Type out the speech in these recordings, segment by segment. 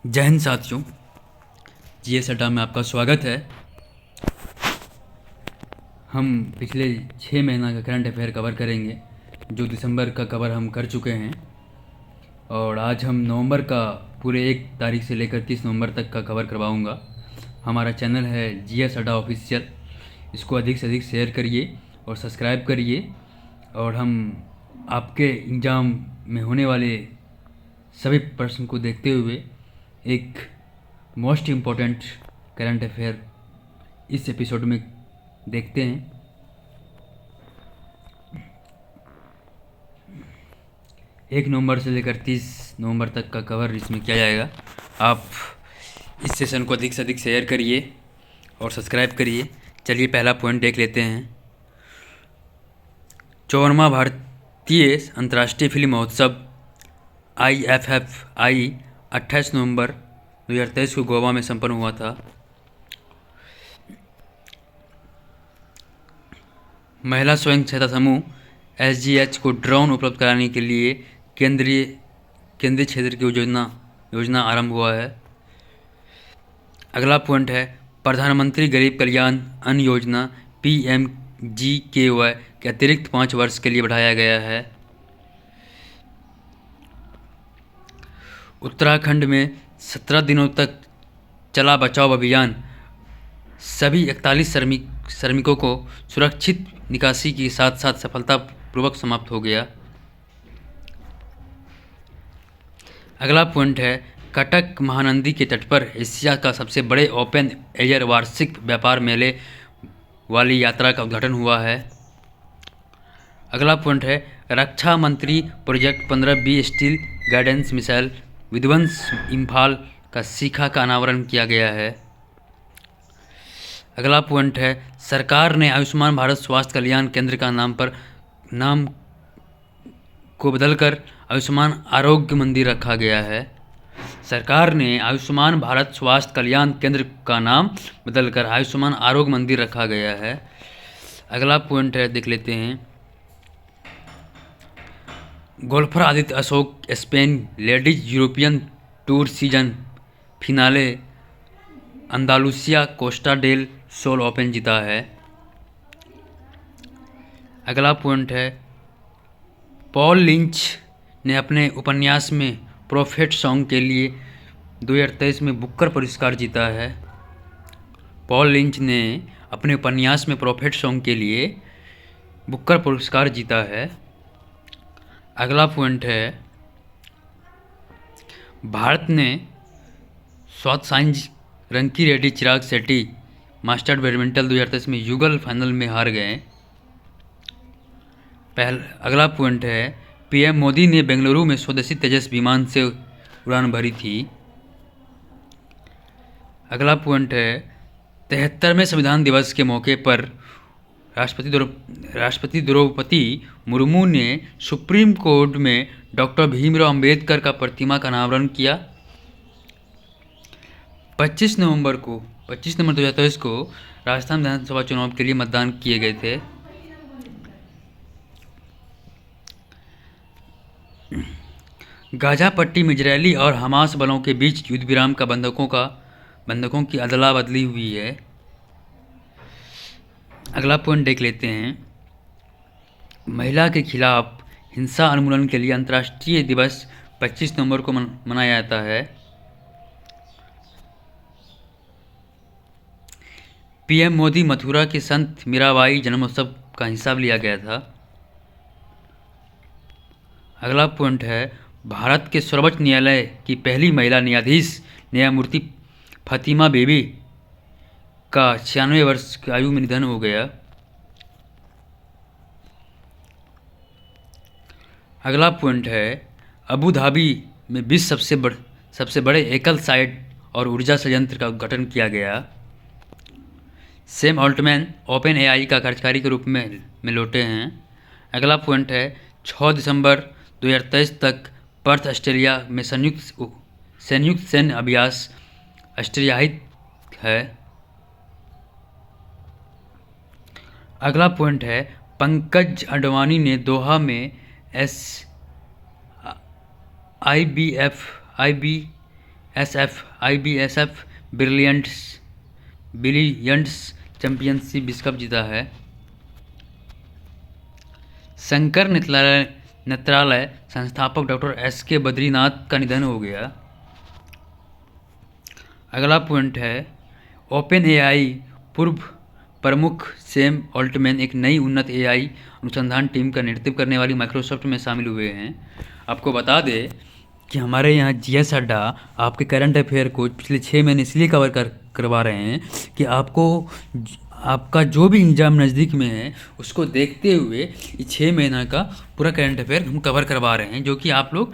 जय हिंद साथियों। जीएस अड्डा में आपका स्वागत है। हम पिछले 6 महीना का करंट अफेयर कवर करेंगे, जो दिसंबर का कवर हम कर चुके हैं, और आज हम नवंबर का पूरे 1 तारीख से लेकर 30 नवंबर तक का कवर करवाऊंगा। हमारा चैनल है जीएस अड्डा ऑफिशियल, इसको अधिक से अधिक शेयर करिए और सब्सक्राइब करिए। और हम आपके एग्ज़ाम में होने वाले सभी प्रश्न को देखते हुए एक मोस्ट इम्पोर्टेंट करंट अफेयर इस एपिसोड में देखते हैं। 1 नवंबर से लेकर 30 नवंबर तक का कवर इसमें किया जाएगा। आप इस सेशन को अधिक से अधिक शेयर करिए और सब्सक्राइब करिए। चलिए पहला पॉइंट देख लेते हैं। 54वां भारतीय अंतर्राष्ट्रीय फिल्म महोत्सव IFFI 28 नवंबर 2023 को गोवा में संपन्न हुआ था। महिला स्वयं सहायता समूह SGH को ड्रोन उपलब्ध कराने के लिए केंद्रीय क्षेत्र की योजना आरंभ हुआ है। अगला पॉइंट है प्रधानमंत्री गरीब कल्याण अन्न योजना PMGKY के अतिरिक्त 5 वर्ष के लिए बढ़ाया गया है। उत्तराखंड में 17 दिनों तक चला बचाव अभियान सभी 41 श्रमिकों को सुरक्षित निकासी के साथ साथ सफलतापूर्वक समाप्त हो गया। अगला पॉइंट है कटक महानदी के तट पर एशिया का सबसे बड़े ओपन एयर वार्षिक व्यापार मेले वाली यात्रा का उद्घाटन हुआ है। अगला पॉइंट है रक्षा मंत्री project 15B steel guidance missile विध्वंस इम्फाल का सीखा का अनावरण किया गया है। अगला पॉइंट है सरकार ने आयुष्मान भारत स्वास्थ्य कल्याण केंद्र का नाम को बदलकर आयुष्मान आरोग्य मंदिर रखा गया है। सरकार ने आयुष्मान भारत स्वास्थ्य कल्याण केंद्र का नाम बदलकर आयुष्मान आरोग्य मंदिर रखा गया है। अगला पॉइंट है देख लेते हैं। Golfer Aditya Ashok Spain Ladies European Tour season finale Andalucia Costa del Sol Open जीता है। अगला पॉइंट है पॉल लिंच ने अपने उपन्यास में प्रोफेट सॉन्ग के लिए 2023 में बुकर पुरस्कार जीता है। पॉल लिंच ने अपने उपन्यास में प्रोफेट सॉन्ग के लिए बुकर पुरस्कार जीता है। अगला पॉइंट है भारत ने south Sainz रंकी Reddy Chirag Shetty masters badminton 2023 में युगल फाइनल में हार गए। अगला पॉइंट है PM मोदी ने बेंगलुरु में स्वदेशी तेजस विमान से उड़ान भरी थी। अगला पॉइंट है 73वें संविधान दिवस के मौके पर राष्ट्रपति द्रौपदी मुर्मू ने सुप्रीम कोर्ट में डॉक्टर भीमराव अंबेडकर का प्रतिमा का अनावरण किया। 25 नवंबर 2023 को राजस्थान विधानसभा चुनाव के लिए मतदान किए गए थे। गाजा पट्टी में इजरायली और हमास बलों के बीच युद्ध विराम का बंधकों की अदला बदली हुई है। अगला पॉइंट देख लेते हैं। महिला के खिलाफ हिंसा उन्मूलन के लिए अंतर्राष्ट्रीय दिवस 25 नवंबर को मनाया जाता है। PM मोदी मथुरा के संत मीराबाई जन्मोत्सव का हिस्सा लिया गया था। अगला पॉइंट है भारत के सर्वोच्च न्यायालय की पहली महिला न्यायाधीश न्यायमूर्ति फातिमा बीबी का 96 वर्ष की आयु में निधन हो गया। अगला पॉइंट है अबू धाबी में विश्व सबसे बड़े एकल साइट और ऊर्जा संयंत्र का उद्घाटन किया गया। सैम ऑल्टमैन OpenAI का कार्यकारी के रूप में लौटे हैं। अगला पॉइंट है 6 दिसंबर 2023 तक पर्थ ऑस्ट्रेलिया में संयुक्त सैन्य अभ्यास ऑस्ट्रेलियाहित है। अगला पॉइंट है पंकज अडवाणी ने दोहा में IBSF ब्रिलियंट्स चैंपियनशिप विश्व कप जीता है। शंकर नेत्रालय संस्थापक डॉक्टर SK बद्रीनाथ का निधन हो गया। अगला पॉइंट है ओपन AI पूर्व प्रमुख सैम ऑल्टमैन एक नई उन्नत AI अनुसंधान टीम का नेतृत्व करने वाली माइक्रोसॉफ्ट में शामिल हुए हैं। आपको बता दें कि हमारे यहाँ GS अड्डा आपके करंट अफेयर को पिछले 6 महीने इसलिए कवर करवा रहे हैं कि आपका जो भी एग्जाम नज़दीक में है उसको देखते हुए ये 6 महीना का पूरा करंट अफेयर हम कवर करवा रहे हैं, जो कि आप लोग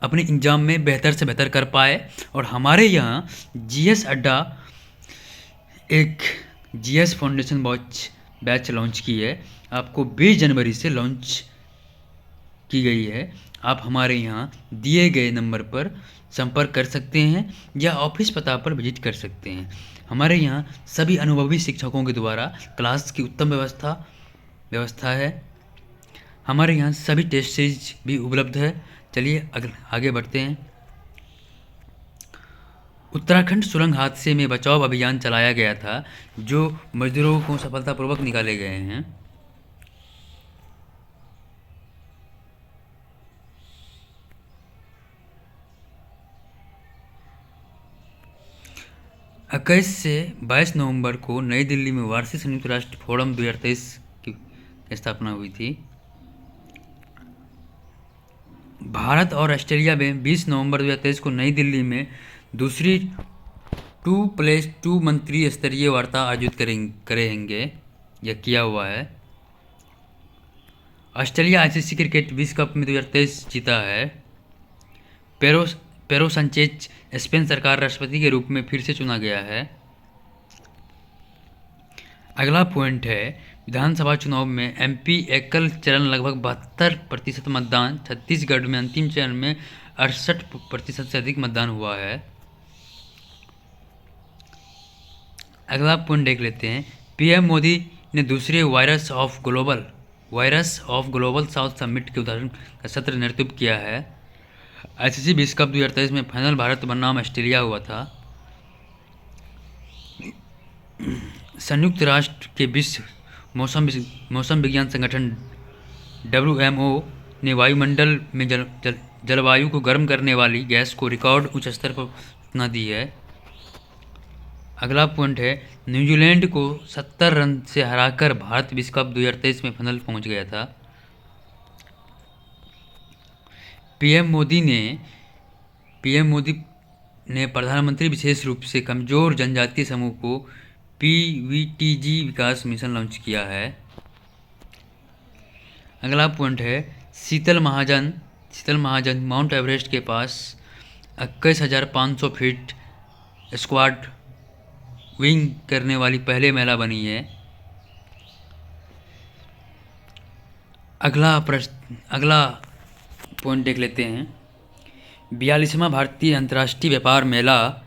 अपने एग्ज़ाम में बेहतर से बेहतर कर पाए। और हमारे यहाँ GS अड्डा एक GS फाउंडेशन बैच लॉन्च की है, आपको 20 जनवरी से लॉन्च की गई है। आप हमारे यहाँ दिए गए नंबर पर संपर्क कर सकते हैं या ऑफिस पता पर विजिट कर सकते हैं। हमारे यहाँ सभी अनुभवी शिक्षकों के द्वारा क्लास की उत्तम व्यवस्था है। हमारे यहाँ सभी टेस्ट सीरीज भी उपलब्ध है। चलिए आगे बढ़ते हैं। उत्तराखंड सुरंग हादसे में बचाव अभियान चलाया गया था, जो मजदूरों को सफलतापूर्वक निकाले गए हैं। इक्कीस से 22 नवंबर को नई दिल्ली में वार्षिक संयुक्त राष्ट्र फोरम 2023 की स्थापना हुई थी। भारत और ऑस्ट्रेलिया में 20 नवंबर 2023 को नई दिल्ली में दूसरी 2+2 मंत्री स्तरीय वार्ता आयोजित करेंगे यह किया हुआ है। ऑस्ट्रेलिया ICC क्रिकेट विश्व कप में 2023 जीता है। पेरो संचेज स्पेन सरकार राष्ट्रपति के रूप में फिर से चुना गया है। अगला पॉइंट है विधानसभा चुनाव में MP एकल चरण लगभग 72% मतदान, छत्तीसगढ़ में अंतिम चरण में 68% से अधिक मतदान हुआ है। अगला पॉइंट देख लेते हैं। PM मोदी ने दूसरे virus of global south summit के उद्घाटन का सत्र नेतृत्व किया है। ICC विश्व कप 2023 में फाइनल भारत बनाम ऑस्ट्रेलिया हुआ था। संयुक्त राष्ट्र के विश्व मौसम विज्ञान संगठन WMO ने वायुमंडल में जलवायु को गर्म करने वाली गैस को रिकॉर्ड उच्च स्तर पर सूचना दी है। अगला पॉइंट है न्यूजीलैंड को 70 रन से हराकर भारत विश्व कप 2023 में फाइनल पहुंच गया था। PM मोदी ने प्रधानमंत्री विशेष रूप से कमजोर जनजातीय समूह को PVTG विकास मिशन लॉन्च किया है। अगला पॉइंट है शीतल महाजन माउंट एवरेस्ट के पास 21,500 फीट स्क्वाड विंग करने वाली पहले महिला बनी है। अगला पॉइंट देख लेते हैं। 42वां भारतीय अंतर्राष्ट्रीय व्यापार मेला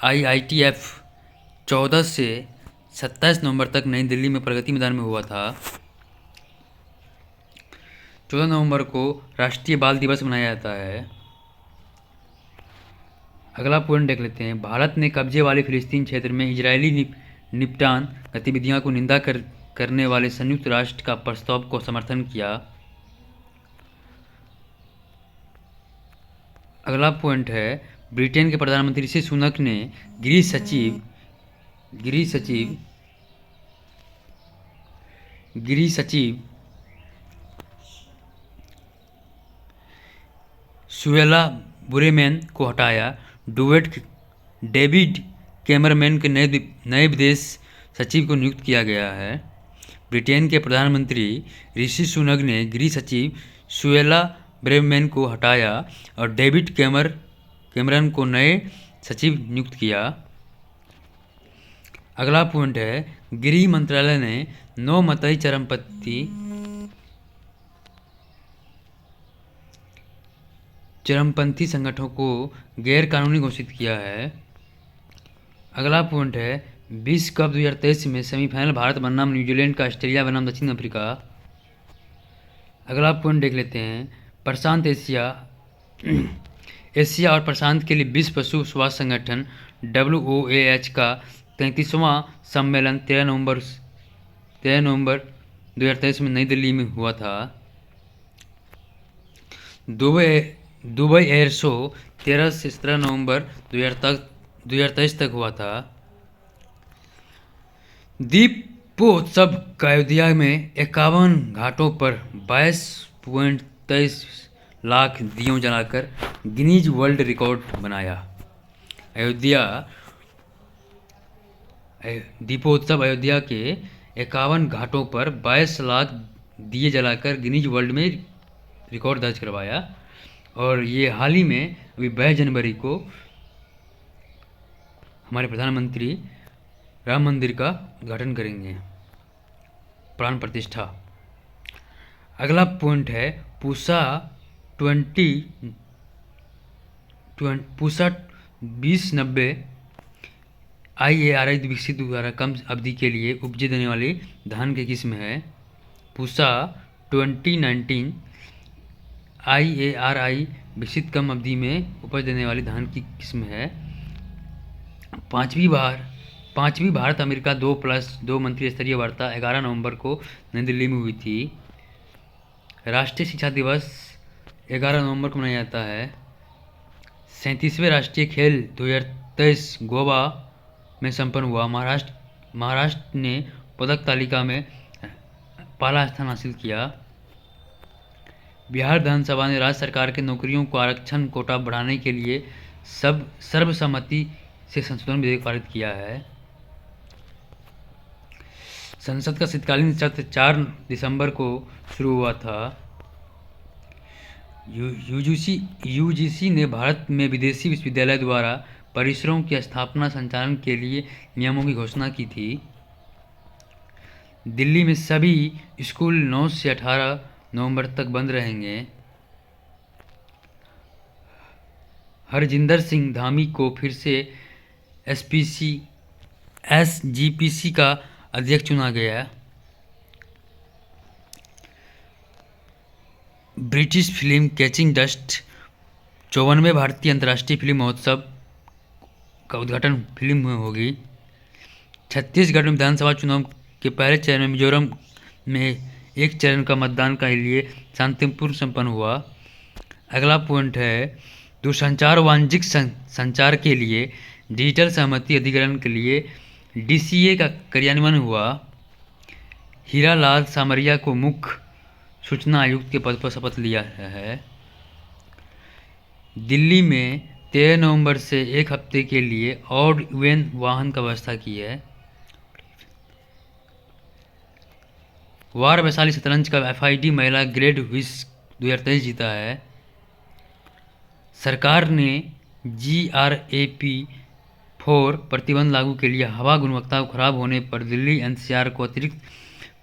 IITF 14 से 27 नवंबर तक नई दिल्ली में प्रगति मैदान में हुआ था। 14 नवंबर को राष्ट्रीय बाल दिवस मनाया जाता है। अगला पॉइंट देख लेते हैं। भारत ने कब्जे वाले फिलिस्तीन क्षेत्र में इजरायली निपटान गतिविधियों को निंदा करने वाले संयुक्त राष्ट्र का प्रस्ताव को समर्थन किया। अगला पॉइंट है ब्रिटेन के प्रधानमंत्री ऋषि सुनक ने गृह सचिव सुएला बुरेमैन को हटाया। डेविड कैमरमैन के नए विदेश सचिव को नियुक्त किया गया है। ब्रिटेन के प्रधानमंत्री ऋषि सुनक ने गृह सचिव सुएला ब्रेवमैन को हटाया और डेविड कैमरन को नए सचिव नियुक्त किया। अगला पॉइंट है गृह मंत्रालय ने 9 मतई चरमपंथी संगठनों को गैर कानूनी घोषित किया है। अगला पॉइंट है विश्व कप 2023 में सेमीफाइनल भारत बनाम न्यूजीलैंड का ऑस्ट्रेलिया बनाम दक्षिण अफ्रीका। अगला पॉइंट देख लेते हैं प्रशांत एशिया और प्रशांत के लिए विश्व पशु स्वास्थ्य संगठन WOAH का 33वां सम्मेलन 13 नवंबर 2023 में नई दिल्ली में हुआ था। दुबई एयर शो 13 से 17 नवंबर 2023 तक हुआ था। दीपोत्सव का अयोध्या में 51 घाटों पर 22.23 लाख दियों जलाकर गिनीज वर्ल्ड रिकॉर्ड बनाया। दीपोत्सव अयोध्या के 51 घाटों पर 22 लाख दिए जलाकर गिनीज वर्ल्ड में रिकॉर्ड दर्ज करवाया। और ये हाल ही में अभी 22 जनवरी को हमारे प्रधानमंत्री राम मंदिर का उद्घाटन करेंगे, प्राण प्रतिष्ठा। अगला पॉइंट है पूसा 2090 IARI विकसित द्वारा कम अवधि के लिए उपजे देने वाली धान की किस्म है। पूसा 2019 IARI विकसित कम अवधि में उपज देने वाली धान की किस्म है। पाँचवीं भारत अमेरिका 2+2 मंत्री स्तरीय वार्ता 11 नवंबर को नई दिल्ली में हुई थी। राष्ट्रीय शिक्षा दिवस 11 नवंबर को मनाया जाता है। 37वें राष्ट्रीय खेल 2023 गोवा में संपन्न हुआ। महाराष्ट्र ने पदक तालिका में पहला स्थान हासिल किया। बिहार विधानसभा ने राज्य सरकार के नौकरियों को आरक्षण कोटा बढ़ाने के लिए सर्वसम्मति से संशोधन विधेयक पारित किया है। संसद का शीतकालीन सत्र 4 दिसंबर को शुरू हुआ था। यूजीसी ने भारत में विदेशी विश्वविद्यालय द्वारा परिसरों की स्थापना संचालन के लिए नियमों की घोषणा की थी। दिल्ली में सभी स्कूल 9 से 18 नवंबर तक बंद रहेंगे। हरजिंदर सिंह धामी को फिर से SGPC का अध्यक्ष चुना गया। ब्रिटिश फिल्म कैचिंग डस्ट 54वें भारतीय अंतर्राष्ट्रीय फिल्म महोत्सव का उद्घाटन फिल्म में होगी। छत्तीसगढ़ में विधानसभा चुनाव के पहले चरण में मिजोरम में एक चरण का मतदान के लिए शांतिपूर्ण संपन्न हुआ। अगला पॉइंट है दूरसंचार वाणिज्यिक संचार के लिए डिजिटल सहमति अधिकरण के लिए DCA का कार्यान्वयन हुआ। हीरालाल सामरिया को मुख्य सूचना आयुक्त के पद पर शपथ लिया है। दिल्ली में 13 नवंबर से एक हफ्ते के लिए ऑड इवन वाहन का व्यवस्था की है। वार वैशाली शतरंज का FID महिला ग्रेड विस 2023 जीता है। सरकार ने GRAP-4 प्रतिबंध लागू के लिए हवा गुणवत्ता खराब होने पर दिल्ली NCR को अतिरिक्त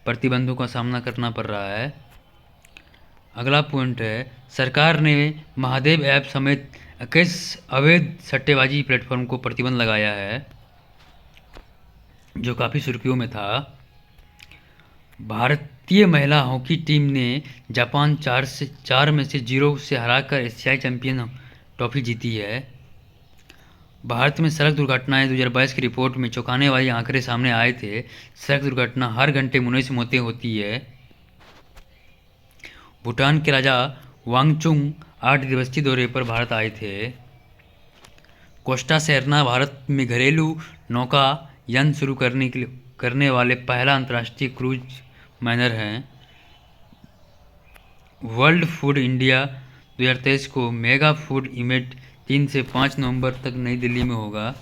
प्रतिबंधों का सामना करना पड़ रहा है। अगला पॉइंट है सरकार ने महादेव ऐप समेत 21 अवैध सट्टेबाजी प्लेटफॉर्म को प्रतिबंध लगाया है, जो काफ़ी सुर्खियों में था। भारतीय महिला हॉकी टीम ने जापान 4 में से 0 से हराकर एशियाई चैंपियन ट्रॉफी जीती है। भारत में सड़क दुर्घटनाएं 2022 की रिपोर्ट में चौंकाने वाले आंकड़े सामने आए थे। सड़क दुर्घटना हर घंटे 19 मौतें होती है। भूटान के राजा वांगचुंग 8 दिवसीय दौरे पर भारत आए थे। कोस्टा सेरना भारत में घरेलू नौकायन शुरू करने वाले पहला अंतर्राष्ट्रीय क्रूज लाइनर हैं। वर्ल्ड फूड इंडिया 2023 को मेगा फूड इवेंट 3 से 5 नवंबर तक नई दिल्ली में होगा।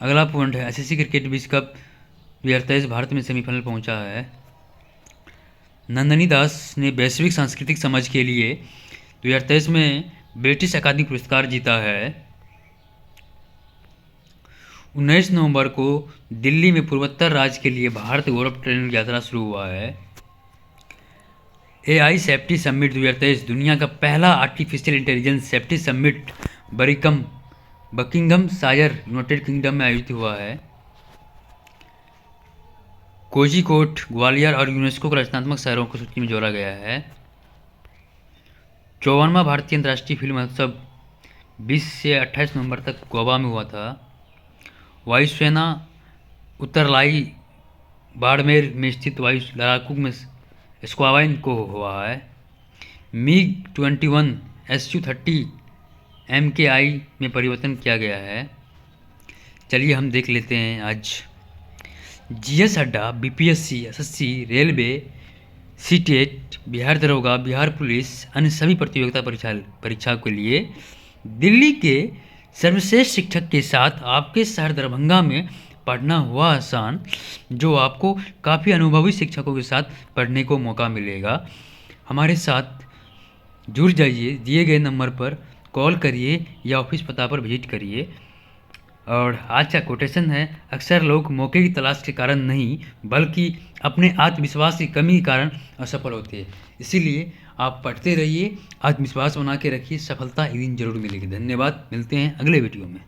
अगला पॉइंट है ICC क्रिकेट विश्व कप 2023 भारत में सेमीफाइनल पहुंचा है। नंदनी दास ने वैश्विक सांस्कृतिक समझ के लिए 2023 में ब्रिटिश अकादमी पुरस्कार जीता है। 19 नवंबर को दिल्ली में पूर्वोत्तर राज्य के लिए भारत गौरव ट्रेन यात्रा शुरू हुआ है। AI सेफ्टी समिट 2023 दुनिया का पहला artificial intelligence safety summit Buckingham शायर यूनाइटेड किंगडम में आयोजित हुआ है। कोझिकोड ग्वालियर और यूनेस्को को रचनात्मक शहरों को सूची में जोड़ा गया है। 54वां भारतीय अंतर्राष्ट्रीय फिल्म महोत्सव 20 से 28 नवंबर तक गोवा में हुआ था। वायुसेना उत्तरलाई बाड़मेर में स्थित वायु लड़ाकू में स्क्वाड्रन को हुआ है। MiG-21 Su-30 MKI में परिवर्तन किया गया है। चलिए हम देख लेते हैं आज। GS अड्डा, BPSC, SSC, railway, CTET, Bihar दरोगा, बिहार पुलिस, अन्य सभी प्रतियोगिता परीक्षा के लिए दिल्ली के सर्वश्रेष्ठ शिक्षक के साथ आपके शहर दरभंगा में पढ़ना हुआ आसान, जो आपको काफ़ी अनुभवी शिक्षकों के साथ पढ़ने को मौका मिलेगा। हमारे साथ जुड़ जाइए, दिए गए नंबर पर कॉल करिए या ऑफिस पता पर विजिट करिए। और आज का कोटेशन है, अक्सर लोग मौके की तलाश के कारण नहीं बल्कि अपने आत्मविश्वास की कमी के कारण असफल होते हैं। इसीलिए आप पढ़ते रहिए, आत्मविश्वास बना के रखिए, सफलता एक दिन जरूर मिलेगी। धन्यवाद, मिलते हैं अगले वीडियो में।